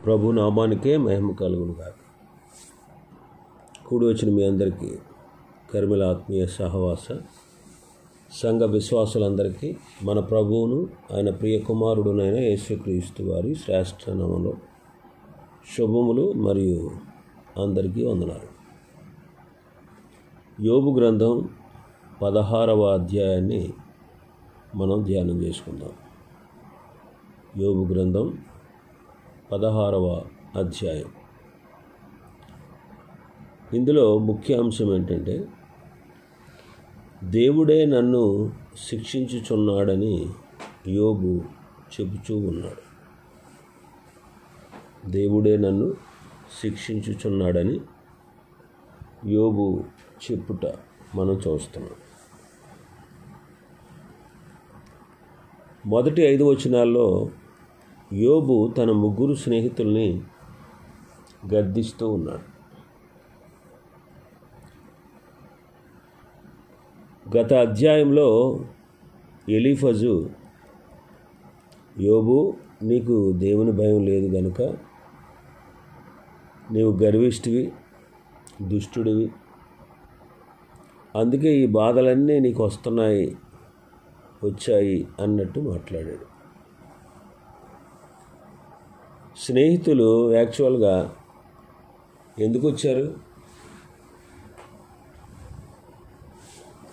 ప్రభు నామానికే మహిమ కలుగును గాక. కూడి వచ్చిన మీ అందరికీ కర్మిల ఆత్మీయ సహవాస సంఘ విశ్వాసులందరికీ మన ప్రభువును ఆయన ప్రియ కుమారుడునైన యేసుక్రీస్తు వారి శ్రేష్ఠ నామములో శుభములు మరియు అందరికీ వందనాలు. యోబు గ్రంథం 16వ అధ్యాయాన్ని మనం ధ్యానం చేసుకుందాం. యోబు గ్రంథం 16వ అధ్యాయం. ఇందులో ముఖ్య అంశం ఏంటంటే, దేవుడే నన్ను శిక్షించుచున్నాడని యోబు చెబుతూ ఉన్నాడు. దేవుడే నన్ను శిక్షించుచున్నాడని యోబు చెప్పుట మనం చూస్తున్నాం. మొదటి 5 వచనాల్లో యోబు తన 3 స్నేహితుల్ని గద్దిస్తూ ఉన్నాడు. గత అధ్యాయంలో ఎలీఫజు, యోబు నీకు దేవుని భయం లేదు గనుక నీవు గర్విష్ఠివి, దుష్టుడివి, అందుకే ఈ బాధలన్నీ నీకు వచ్చాయి అన్నట్టు మాట్లాడాడు. స్నేహితులు యాక్చువల్గా ఎందుకు వచ్చారు?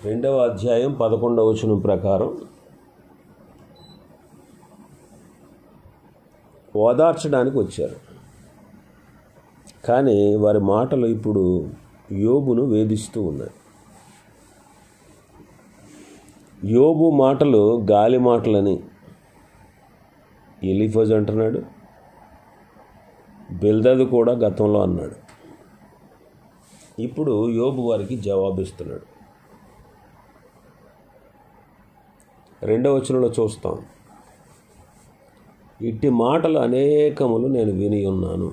2వ అధ్యాయం 11వ వచనం ప్రకారం ఓదార్చడానికి వచ్చారు. కానీ వారి మాటలు ఇప్పుడు యోబును వేధిస్తూ ఉన్నాయి. యోబు మాటలు గాలి మాటలని ఎలీఫజ్ అంటున్నాడు, బిల్దదు కూడా గతంలో అన్నాడు. ఇప్పుడు యోబు వారికి జవాబిస్తున్నాడు. 2వ వచనంలో చూస్తాం, ఇట్టి మాటలు అనేకములు నేను విని ఉన్నాను.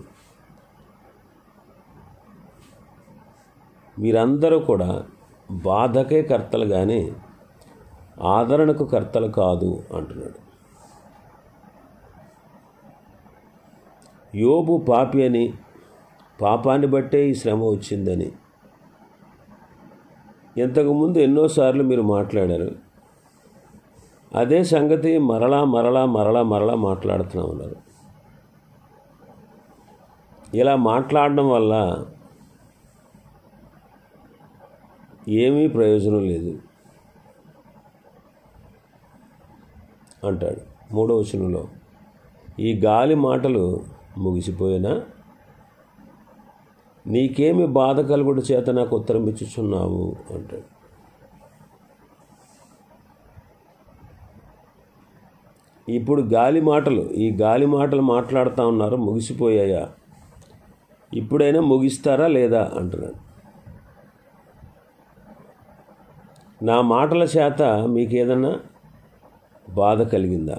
మీరందరూ కూడా బాధకే కర్తలు కానీ ఆదరణకు కర్తలు కాదు అంటున్నాడు. యోబు పాపి అని, పాపాన్ని బట్టే ఈ శ్రమ వచ్చిందని ఇంతకుముందు ఎన్నోసార్లు మీరు మాట్లాడారు. అదే సంగతి మరలా మాట్లాడుతూనే ఉన్నారు. ఇలా మాట్లాడడం వల్ల ఏమీ ప్రయోజనం లేదు అంటాడు. 3వ వచనంలో, ఈ గాలి మాటలు ముగిసిపోయినా నీకేమి బాధ కలుగుడు చేత నాకు ఉత్తరం ఇచ్చుచున్నావు అంటాడు. ఇప్పుడు ఈ గాలి మాటలు మాట్లాడుతూ ఉన్నారు, ముగిసిపోయాయా? ఇప్పుడైనా ముగిస్తారా లేదా అంటున్నాడు. నా మాటల చేత మీకేదన్నా బాధ కలిగిందా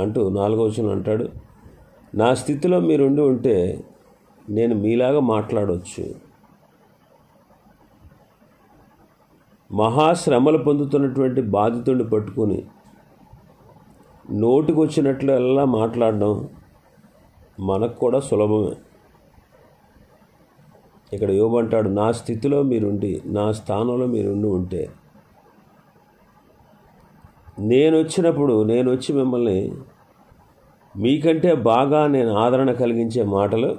అంటూ 4వ వచనం అంటాడు, నా స్థితిలో మీరుండి ఉంటే నేను మీలాగా మాట్లాడవచ్చు. మహాశ్రమలు పొందుతున్నటువంటి బాధితుడిని పట్టుకుని నోటికి వచ్చినట్లు ఎలా మాట్లాడడం మనకు కూడా సులభమే. ఇక్కడ యోబు అంటాడు, నా స్థితిలో మీరుండి, నా స్థానంలో మీరుండి ఉంటే, నేను వచ్చి మిమ్మల్ని మీకంటే బాగా నేను ఆదరణ కలిగించే మాటలు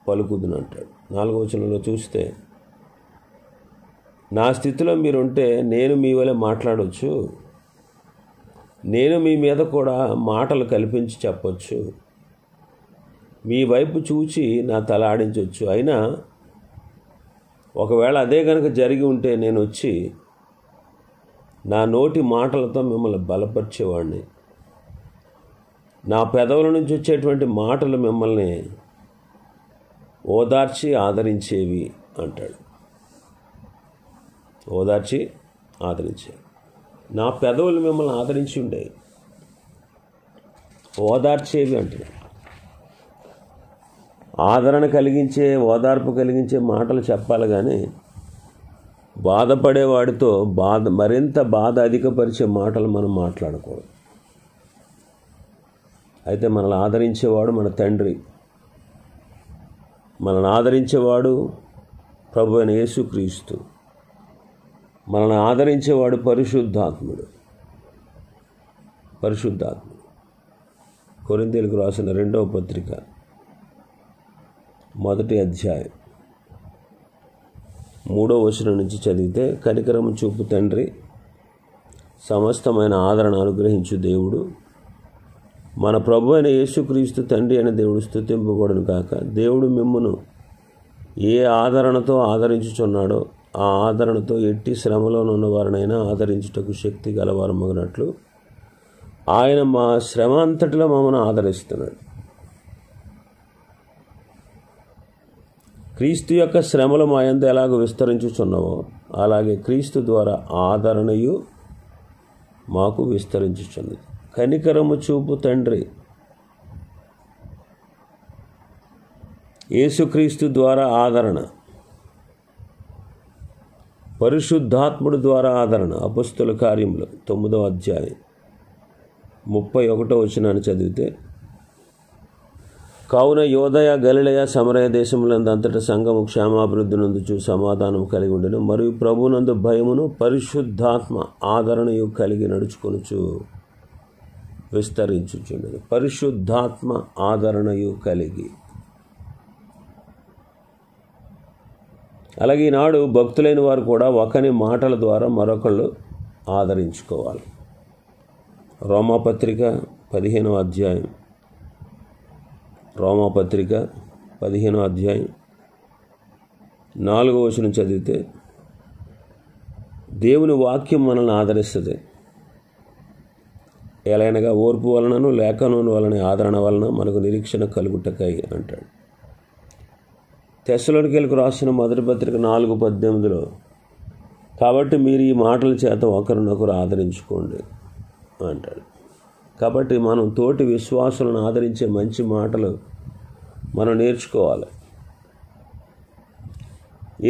పలుకుదును అంటాడు. 4వ వచనంలో చూస్తే, నా స్థితిలో మీరుంటే నేను మీ వలె మాట్లాడవచ్చు, నేను మీ మీద కూడా మాటలు కల్పించి చెప్పొచ్చు, మీ వైపు చూచి నా తల ఆడించవచ్చు. అయినా ఒకవేళ అదే కనుక జరిగి ఉంటే నేను వచ్చి నా నోటి మాటలతో మిమ్మల్ని బలపరిచేవాడిని, నా పెదవుల నుంచి వచ్చేటువంటి మాటలు మిమ్మల్ని ఓదార్చి ఆదరించేవి అంటాడు. ఓదార్చి ఆదరించేవి, నా పెదవులు మిమ్మల్ని ఆదరించి ఉండేవి, ఓదార్చేవి అంటాడు. ఆదరణ కలిగించే, ఓదార్పు కలిగించే మాటలు చెప్పాలి కానీ బాధపడేవాడితో మరింత బాధ అధికపరిచే మాటలు మనం మాట్లాడకూడదు. అయితే మనల్ని ఆదరించేవాడు మన తండ్రి, మనల్ని ఆదరించేవాడు ప్రభు అయిన యేసుక్రీస్తు, మనల్ని ఆదరించేవాడు పరిశుద్ధాత్ముడు. కొరింథీయులకు రాసిన 2వ పత్రిక 1వ అధ్యాయం 3వ వచనం నుంచి చదివితే, కనికరము చూపు తండ్రి, సమస్తమైన ఆదరణ అనుగ్రహించు దేవుడు, మన ప్రభు అయిన యేసుక్రీస్తు తండ్రి అయిన దేవుడు స్తుతింపబడును కాక. దేవుడు మిమ్మును ఏ ఆదరణతో ఆదరించుచున్నాడో ఆ ఆదరణతో ఎట్టి శ్రమలోనున్న వారినైనా ఆదరించుటకు శక్తి గలవారమగినట్లు ఆయన మా శ్రమ అంతటిలో మమ్మల్ని ఆదరిస్తున్నాడు. క్రీస్తు యొక్క శ్రమలు మా యందు ఎలాగో విస్తరించుచున్నావో అలాగే క్రీస్తు ద్వారా ఆదరణయు మాకు విస్తరించుచున్నది. కనికరము చూపు తండ్రి, యేసుక్రీస్తు ద్వారా ఆదరణ, పరిశుద్ధాత్ముడు ద్వారా ఆదరణ. అపొస్తలుల కార్యములు 9వ అధ్యాయం 31వ వచనాన్ని చదివితే, కావున యోదయ గలిలయ సమరయ దేశములందు అంతటా సంఘము క్షేమాభివృద్ధి నందుచు సమాధానము కలిగి ఉండెను. మరియు ప్రభునందు భయమును పరిశుద్ధాత్మ ఆదరణయు కలిగి నడుచుకొనుచు విస్తరించుచుండెను. పరిశుద్ధాత్మ ఆదరణయు కలిగి. అలాగే ఈనాడు భక్తులైన వారు కూడా ఒకని మాటల ద్వారా మరొకళ్ళు ఆదరించుకోవాలి. రోమాపత్రిక 15వ అధ్యాయం 4వ వచనం చదివితే, దేవుని వాక్యం మనల్ని ఆదరిస్తుంది. ఎలాగనగా ఓర్పు వలనను లేఖనం వలన ఆదరణ వలన మనకు నిరీక్షణ కలుగుటకై అంటాడు. తెస్సలోనికీయులకు రాసిన మొదటి పత్రిక 4:18లో, కాబట్టి మీరు ఈ మాటల చేత ఒకరినొకరు ఆదరించుకోండి అంటాడు. కాబట్టి మనం తోటి విశ్వాసులను ఆదరించే మంచి మాటలు మనం నేర్చుకోవాలి.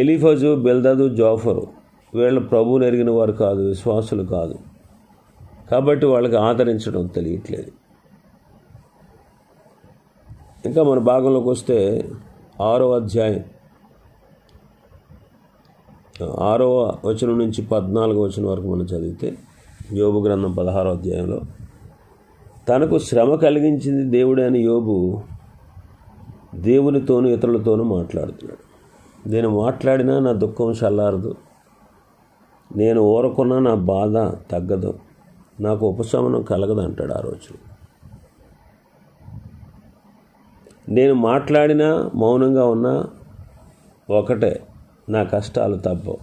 ఎలీఫజు, బెల్దదు, జోఫరు వీళ్ళ ప్రభువుని ఎరిగిన వారు కాదు, విశ్వాసులు కాదు. కాబట్టి వాళ్ళకి ఆదరించడం తెలియట్లేదు. ఇంకా మన భాగంలోకి వస్తే 6వ అధ్యాయం 6వ వచనం నుంచి 14వ వచనం వరకు మనం చదివితే, యోబు గ్రంథం 16వ అధ్యాయంలో తనకు శ్రమ కలిగించింది దేవుడే అని యోబు దేవునితోనూ ఇతరులతోనూ మాట్లాడుతున్నాడు. నేను మాట్లాడినా నా దుఃఖం చల్లారదు, నేను ఊరకున్నా నా బాధ తగ్గదు, నాకు ఉపశమనం కలగదు అంటాడు. ఆ రోజు నేను మాట్లాడినా మౌనంగా ఉన్నా ఒకటే, నా కష్టాలు తప్పవు.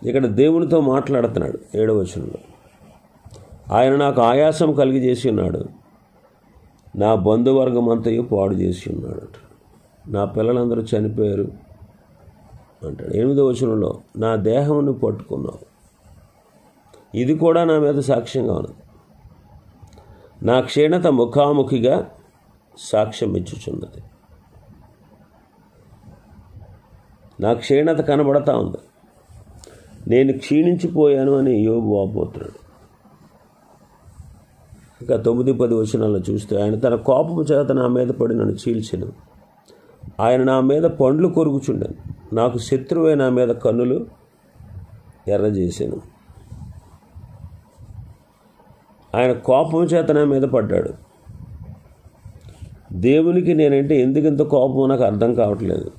ఇక్కడ దేవునితో మాట్లాడుతున్నాడు. 7వ వచనంలో, ఆయన నాకు ఆయాసం కలిగజేసి ఉన్నాడు, నా బంధువర్గం అంతయు పాడు చేసి ఉన్నాడు, నా పిల్లలందరూ చనిపోయారు అంటాడు. 8వ వచనంలో, నా దేహమును పట్టుకున్నావు, ఇది కూడా నా మీద సాక్ష్యంగా ఉన్నది, నా క్షీణత ముఖాముఖిగా సాక్ష్యం ఇచ్చుచున్నది. నా క్షీణత కనబడతా ఉంది, నేను క్షీణించిపోయాను అని యోబు వాపోతున్నాడు. ఇంకా 9-10 వచనాలను చూస్తే, ఆయన తన కోపము చేత నా మీద పడి నన్ను చీల్చెను, ఆయన నా మీద పండ్లు కొరుకుచుండెను, నాకు శత్రువే నా మీద కన్నులు ఎర్రజేసాను. ఆయన కోపం చేత నా మీద పడ్డాడు. దేవునికి నేనంటే ఎందుకింత కోపం నాకు అర్థం కావట్లేదు.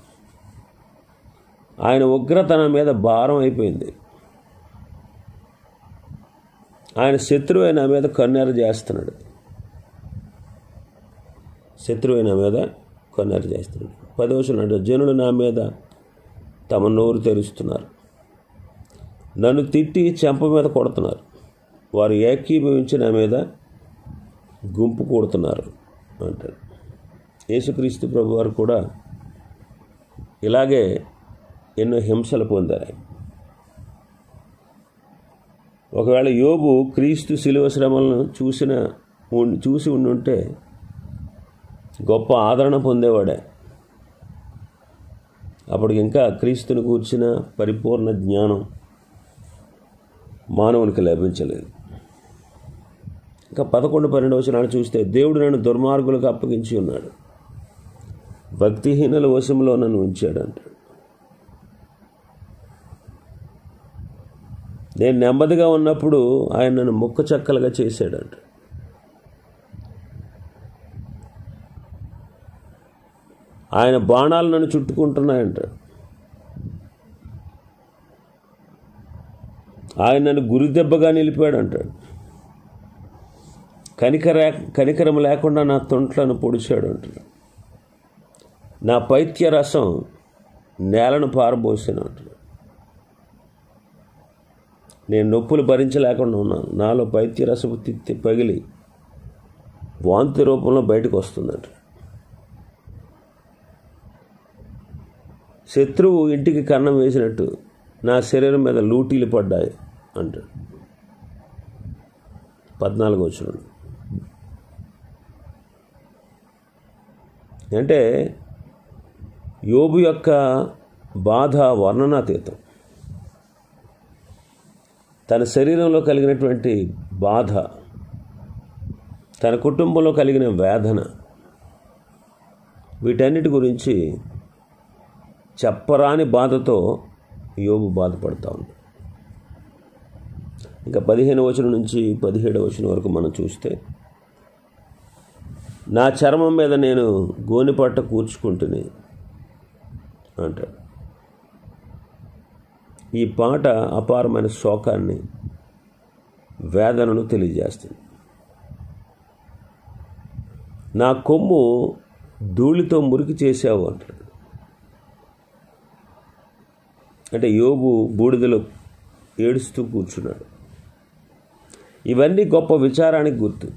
ఆయన ఉగ్రత నా మీద భారం అయిపోయింది. ఆయన శత్రువే నా మీద కన్నెర చేస్తున్నాడు. శత్రువే నా మీద కన్నెర చేస్తున్నాడు. 10వ వచనం, జనులు నా మీద తమ నోరు తెరుస్తున్నారు, నన్ను తిట్టి చెంప మీద కొడుతున్నారు, వారు ఏకీభవించి నా మీద గుంపు కూడుతున్నారు అంటాడు. యేసుక్రీస్తు ప్రభు వారు కూడా ఇలాగే ఎన్నో హింసలు పొందారు. ఒకవేళ యోబు క్రీస్తు శిలువ శ్రమలను చూసి ఉండుంటే గొప్ప ఆదరణ పొందేవాడే. అప్పటికి ఇంకా క్రీస్తుని గూర్చిన పరిపూర్ణ జ్ఞానం మానవునికి లభించలేదు. ఇంకా 11-12 వచనాలు చూస్తే, దేవుడు నన్ను దుర్మార్గులకు అప్పగించి ఉన్నాడు, భక్తిహీనుల వశంలో నన్ను ఉంచాడు అంటాడు. నేను నెమ్మదిగా ఉన్నప్పుడు ఆయన నన్ను ముక్క చెక్కలుగా చేశాడంట. ఆయన బాణాలు నన్ను చుట్టుకుంటున్నాయంట. ఆయన నన్ను గురిదెబ్బగా నిలిపాడు అంటాడు. కనికరం లేకుండా నా తొంట్లను పొడిచాడు అంటాడు. నా పైత్య రసం నేలను పారబోసాను అంటాడు. నేను నొప్పులు భరించలేకుండా ఉన్నాను, నాలో పైత్య రసపు తిత్తి పగిలి వాంతి రూపంలో బయటకు వస్తుందంట. శత్రువు ఇంటికి కన్నం వేసినట్టు నా శరీరం మీద లూటీలు పడ్డాయి అంటాడు. 14 వచనం. అంటే యోబు యొక్క బాధ వర్ణనాతీతం. తన శరీరంలో కలిగినటువంటి బాధ, తన కుటుంబంలో కలిగిన వేదన, వీటన్నిటి గురించి చెప్పరాని బాధతో యోబు బాధపడతా ఉంది. ఇంకా 15 వచనం నుంచి 17 వచనం వరకు మనం చూస్తే, నా చర్మం మీద నేను గోనెపట్ట కూర్చుకుంటుని అంటాడు. ఈ పాట అపారమైన శోకాన్ని, వేదనను తెలియజేస్తుంది. నా కొమ్ము ధూళితో మురికి చేసావు అంటాడు. అంటే యోబు బూడిదలో ఏడుస్తూ కూర్చున్నాడు. ఇవన్నీ గొప్ప విచారానికి గుర్తు.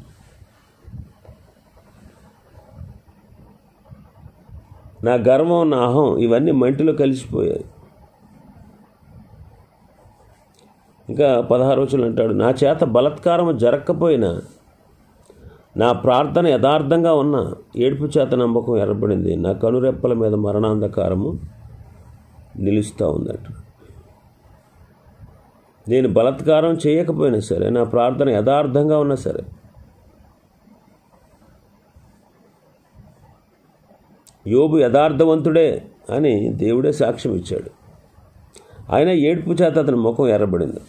నా గర్వం, నా అహం ఇవన్నీ మంటిలో కలిసిపోయాయి. ఇంకా 16 వచనం అంటాడు, నా చేత బలత్కారము జరగకపోయినా నా ప్రార్థన యథార్థంగా ఉన్న, ఏడుపు చేత నమ్మకం ఎర్రబడింది, నా కనురెప్పల మీద మరణాంధకారము నిలుస్తూ ఉందట. నేను బలత్కారం చేయకపోయినా సరే, నా ప్రార్థన యథార్థంగా ఉన్నా సరే, యోబు యథార్థవంతుడే అని దేవుడే సాక్ష్యం ఇచ్చాడు. ఆయన ఏడుపు చేత అతని ముఖం ఎర్రబడింది,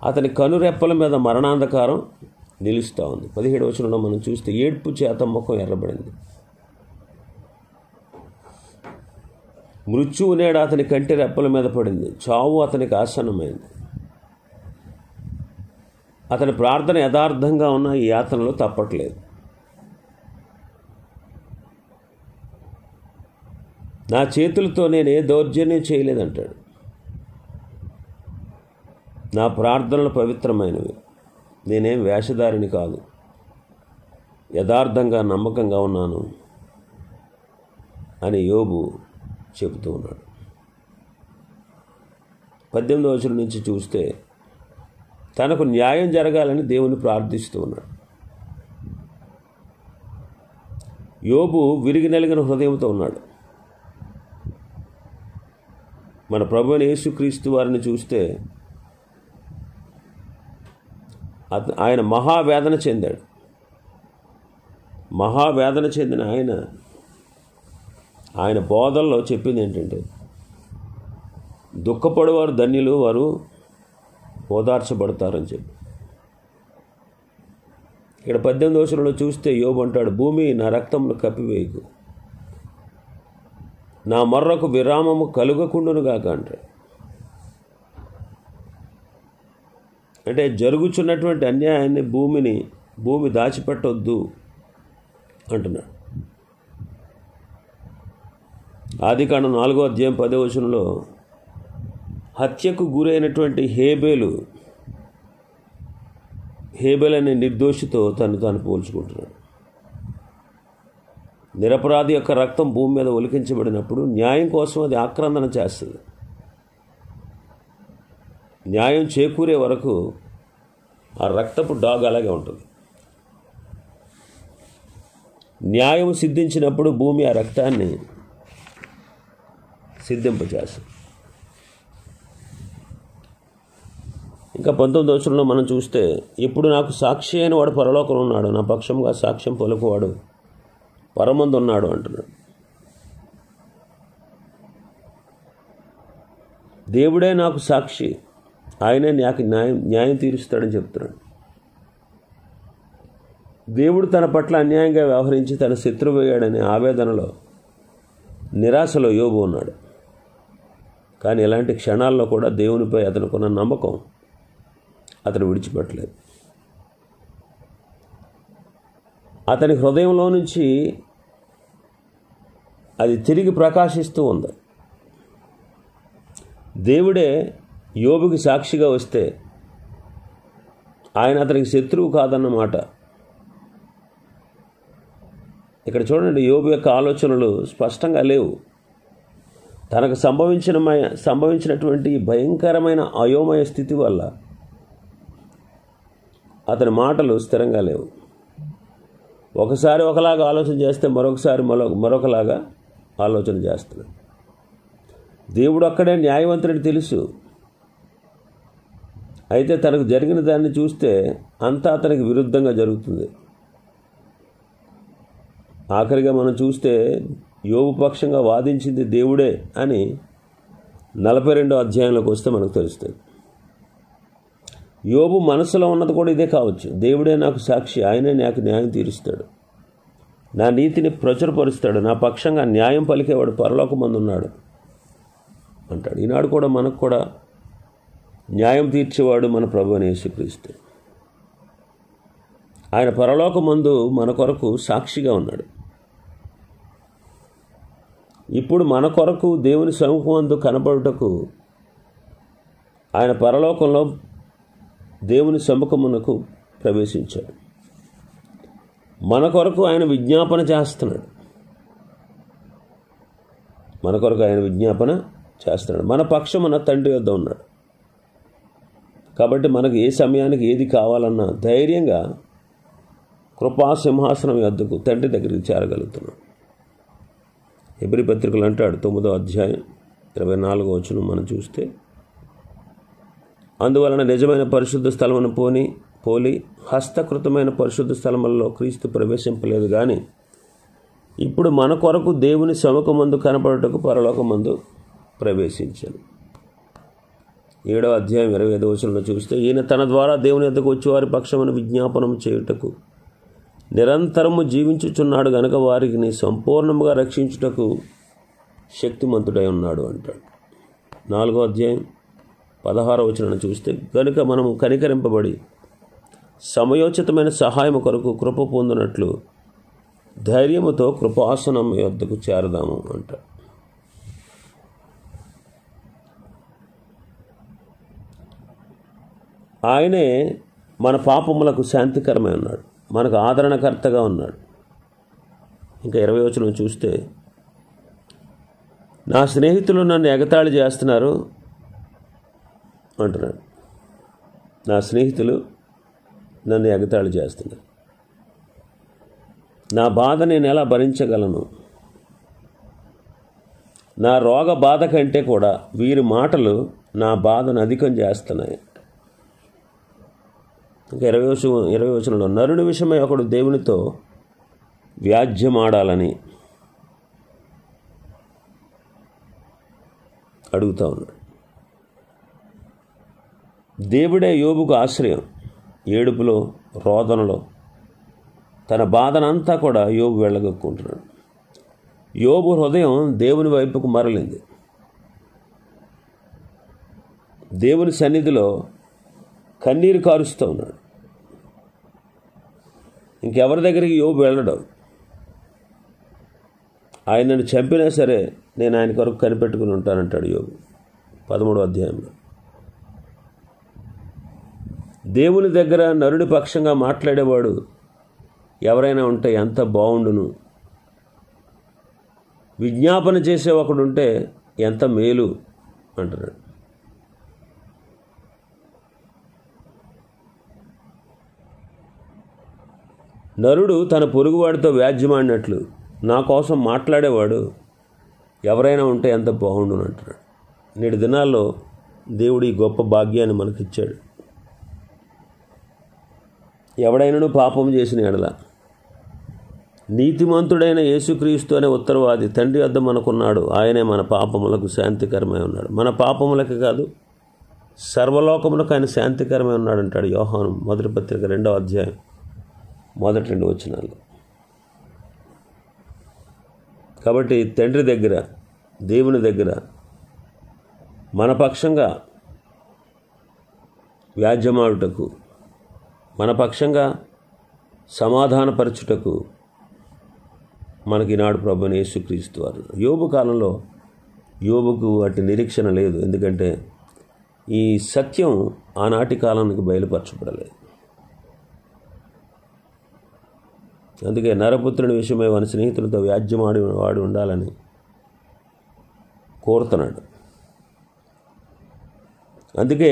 అతని కనురెప్పల మీద మరణాంధకారం నిలుస్తూ ఉంది. 17 వచనంలో మనం చూస్తే, ఏడుపు చేత ముఖం ఎర్రబడింది, మృత్యువు నేడు అతని కంటి రెప్పల మీద పడింది, చావు అతనికి ఆసన్నమైంది. అతని ప్రార్థన యథార్థంగా ఉన్న ఈ యాతనలో తప్పట్లేదు. నా చేతులతో నేను ఏ దౌర్జన్యం చేయలేదంటాడు. నా ప్రార్థనలు పవిత్రమైనవి, నేనేం వేషధారిని కాదు, యథార్థంగా నమ్మకంగా ఉన్నాను అని యోబు చెబుతూ ఉన్నాడు. 18వ వచనం నుంచి చూస్తే, తనకు న్యాయం జరగాలని దేవుని ప్రార్థిస్తూ ఉన్నాడు. యోబు విరిగి నలిగిన హృదయంతో ఉన్నాడు. మన ప్రభువైన యేసుక్రీస్తు వారిని చూస్తే ఆయన మహావేదన చెందాడు. మహావేదన చెందిన ఆయన బోధల్లో చెప్పింది ఏంటంటే, దుఃఖపడేవారు ధన్యులు, వారు ఓదార్చబడతారని చెప్పి. ఇక్కడ 18వ వచనంలో చూస్తే యోబు అంటాడు, భూమి నా రక్తమును కప్పివేయకు, నా మొర్రకు విరామము కలుగకుండును గాక అంటాడు. అంటే జరుగుతున్నటువంటి అన్యాయాన్ని, భూమి దాచిపెట్టొద్దు అంటున్నాడు. ఆదికాండం 4వ అధ్యాయం 10వ వచనంలో హత్యకు గురైనటువంటి హేబేలు అనే నిర్దోషితో తాను పోల్చుకుంటున్నాడు. నిరపరాధి యొక్క రక్తం భూమి మీద ఒలికించబడినప్పుడు న్యాయం కోసం అది ఆక్రందన చేస్తుంది. న్యాయం చేకూరే వరకు ఆ రక్తపు డాగ్ అలాగే ఉంటుంది. న్యాయం సిద్ధించినప్పుడు భూమి ఆ రక్తాన్ని సిద్ధింపచేస్తాడు. ఇంకా 19వ వచనంలో మనం చూస్తే, ఇప్పుడు నాకు సాక్షి అయిన వాడు పరలోకంలో ఉన్నాడు, నా పక్షంగా సాక్ష్యం పలుకువాడు పరమందు ఉన్నాడు అంటున్నాడు. దేవుడే నాకు సాక్షి, ఆయనే నాకు న్యాయం తీరుస్తాడని చెప్తున్నాడు. దేవుడు తన పట్ల అన్యాయంగా వ్యవహరించి తన శత్రువు అయ్యాడనే ఆవేదనలో, నిరాశలో యోబు ఉన్నాడు. కానీ ఇలాంటి క్షణాల్లో కూడా దేవునిపై అతనుకున్న నమ్మకం అతను విడిచిపెట్టలేదు. అతని హృదయంలో నుంచి అది తిరిగి ప్రకాశిస్తూ ఉంది. దేవుడే యోబుకి సాక్షిగా వస్తే ఆయన అతనికి శత్రువు కాదన్నమాట. ఇక్కడ చూడండి, యోబు యొక్క ఆలోచనలు స్పష్టంగా లేవు. తనకు సంభవించినటువంటి భయంకరమైన అయోమయ స్థితి వల్ల అతని మాటలు స్థిరంగా లేవు. ఒకసారి ఒకలాగా ఆలోచన చేస్తే మరొకసారి మరొకలాగా ఆలోచన చేస్తున్నాడు. దేవుడు అక్కడే న్యాయవంతుడిని తెలుసు. అయితే తనకు జరిగిన దాన్ని చూస్తే అంతా అతనికి విరుద్ధంగా జరుగుతుంది. ఆఖరిగా మనం చూస్తే యోబు పక్షంగా వాదించింది దేవుడే అని 42వ అధ్యాయంలోకి వస్తే మనకు తెలుస్తుంది. యోబు మనసులో ఉన్నది కూడా ఇదే కావచ్చు. దేవుడే నాకు సాక్షి, ఆయనే నాకు న్యాయం తీరుస్తాడు, నా నీతిని ప్రచురపరుస్తాడు, నా పక్షంగా న్యాయం పలికేవాడు పరలోకమందు ఉన్నాడు అంటాడు. ఈనాడు కూడా మనకు కూడా న్యాయం తీర్చేవాడు మన ప్రభువైన యేసుక్రీస్తు. ఆయన పరలోకమందు మన కొరకు సాక్షిగా ఉన్నాడు. ఇప్పుడు మన కొరకు దేవుని సముఖమందు కనబడుటకు ఆయన పరలోకంలో దేవుని సముఖమునకు ప్రవేశించాడు. మన కొరకు ఆయన విజ్ఞాపన చేస్తున్నాడు. మన పక్షమున తండ్రి వద్ద ఉన్నాడు. కాబట్టి మనకు ఏ సమయానికి ఏది కావాలన్నా ధైర్యంగా కృపా సింహాసనం యొద్దకు తండ్రి దగ్గరికి చేరగలుగుతున్నాడు. హెబ్రీ పత్రికలు అంటాడు 9వ అధ్యాయం 24వ వచనం మనం చూస్తే, అందువలన నిజమైన పరిశుద్ధ స్థలమును పోలి హస్తకృతమైన పరిశుద్ధ స్థలములలో క్రీస్తు ప్రవేశింపలేదు, కానీ ఇప్పుడు మన కొరకు దేవుని సముఖమందు కనపడుటకు పరలోకమందు ప్రవేశించాను. 7వ అధ్యాయం 25వ వచనంలో చూస్తే, ఈయన తన ద్వారా దేవుని యొద్దకు వచ్చి వారి పక్షమును విజ్ఞాపనం చేయుటకు నిరంతరము జీవించుచున్నాడు గనుక వారిని సంపూర్ణముగా రక్షించుటకు శక్తిమంతుడై ఉన్నాడు అంటాడు. 4వ అధ్యాయం 16వ వచనం చూస్తే, గనుక మనము కనికరింపబడి సమయోచితమైన సహాయం కొరకు కృప పొందినట్లు ధైర్యముతో కృపాసనం యొద్దకు చేరదాము అంటాడు. ఆయనే మన పాపములకు శాంతికరమై ఉన్నాడు, మనకు ఆదరణకర్తగా ఉన్నాడు. ఇంకా 20వ వచనం చూస్తే, నా స్నేహితులు నన్ను ఎగతాళి చేస్తున్నారు అంటున్నాడు. నా స్నేహితులు నన్ను ఎగతాళి చేస్తున్నారు, నా బాధ నేను ఎలా భరించగలను? నా రోగ బాధ కంటే కూడా వీరి మాటలు నా బాధను అధికం చేస్తున్నాయి. ఇంకా 20వ వచనంలో, నరుని విషయమై ఒకడు దేవునితో వ్యాజ్యమాడాలని అడుగుతా ఉన్నాడు. దేవుడే యోబుకు ఆశ్రయం. ఏడుపులో, రోదనలో తన బాధనంతా కూడా యోబు వెళ్ళగొక్కుంటున్నాడు. యోబు హృదయం దేవుని వైపుకు మరలింది. దేవుని సన్నిధిలో కన్నీరు కారుస్తూ ఉన్నాడు. ఇంకెవరి దగ్గరికి యోబు వెళ్ళడం. ఆయనను చంపినా సరే నేను ఆయన కొరకు కనిపెట్టుకుని ఉంటానంటాడు యోబు 13వ అధ్యాయంలో. దేవుని దగ్గర నరుడి పక్షంగా మాట్లాడేవాడు ఎవరైనా ఉంటే ఎంత బాగుండును, విజ్ఞాపన చేసే ఒకడుంటే ఎంత మేలు అంటున్నాడు. నరుడు తన పొరుగువాడితో వ్యాజ్యమాడినట్లు నా కోసం మాట్లాడేవాడు ఎవరైనా ఉంటే ఎంత బాగుండును అంటున్నాడు. నేటి దినాల్లో దేవుడు ఈ గొప్ప భాగ్యాన్ని మనకిచ్చాడు. ఎవడైనాను పాపం చేసిన ఎడల నీతిమంతుడైన యేసుక్రీస్తు అనే ఉత్తరవాది తండ్రి వద్ద మనకున్నాడు. ఆయనే మన పాపములకు శాంతికరమై ఉన్నాడు. మన పాపములకు కాదు, సర్వలోకములకు ఆయన శాంతికరమై ఉన్నాడు అంటాడు యోహాను మొదటి పత్రిక 2వ అధ్యాయం మొదటి 2 వచనాలు. కాబట్టి తండ్రి దగ్గర, దేవుని దగ్గర మన పక్షంగా వ్యాజ్యమాడుటకు, మన పక్షంగా సమాధానపరచుటకు మనకి ఈనాడు ప్రభువైన యేసుక్రీస్తు వారు. యోబు కాలంలో యోబుకు అటు నిరీక్షణ లేదు. ఎందుకంటే ఈ సత్యం ఆనాటి కాలానికి బయలుపరచబడలేదు. అందుకే నరపుత్రుని విషయమై వాని స్నేహితులతో వ్యాజ్యమాడి వాడు ఉండాలని కోరుతున్నాడు. అందుకే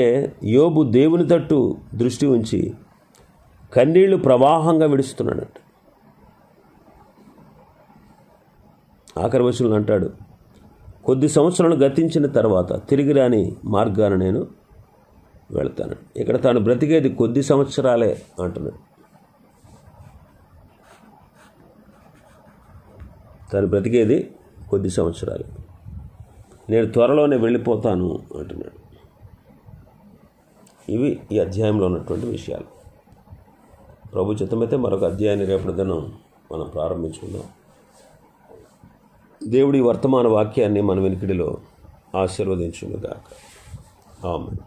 యోబు దేవుని తట్టు దృష్టి ఉంచి కన్నీళ్లు ప్రవాహంగా విడుస్తున్నాడంట. ఆఖరి వచనంలో అంటాడు, కొద్ది సంవత్సరాలు గతించిన తర్వాత తిరిగి రాని మార్గాన నేను వెళ్తాను. ఇక్కడ తాను బ్రతికేది కొద్ది సంవత్సరాలే అంటున్నాడు. తాను బ్రతికేది కొద్ది సంవత్సరాలు, నేను త్వరలోనే వెళ్ళిపోతాను అంటున్నాడు. ఇవి ఈ అధ్యాయంలో ఉన్నటువంటి విషయాలు. ప్రభు చిత్తమైతే మరొక అధ్యాయాన్ని రేపటి దినం మనం ప్రారంభించుకుందాం. దేవుడి వర్తమాన వాక్యాన్ని మన వెనుకడిలో ఆశీర్వదించునుగాక. ఆమేన్.